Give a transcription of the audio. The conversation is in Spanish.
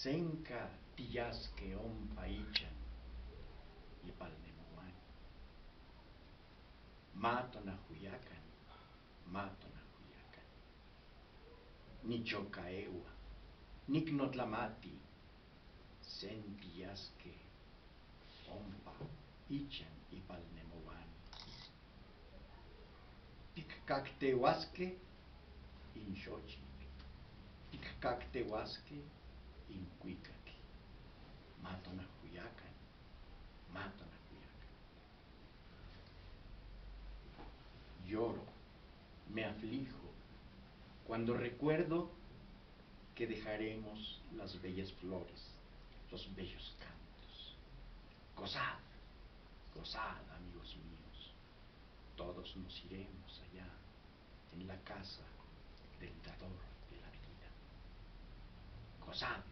Senka tiyasque ompa ichan ipalnemuan. Matonahuyacan, matonahuyacan. Nichocaewa, nicnotlamati, sentiyasque ompa ichan ipalnemuan. Ticcactehuasque in xochic, ticcactehuasque in cuicac. Matonahuyacan, matonahuyacan. Lloro, me aflijo, cuando recuerdo que dejaremos las bellas flores, los bellos cantos. Gozad, gozad, amigos míos, todos nos iremos allá en la casa del dador de la vida. Gozad,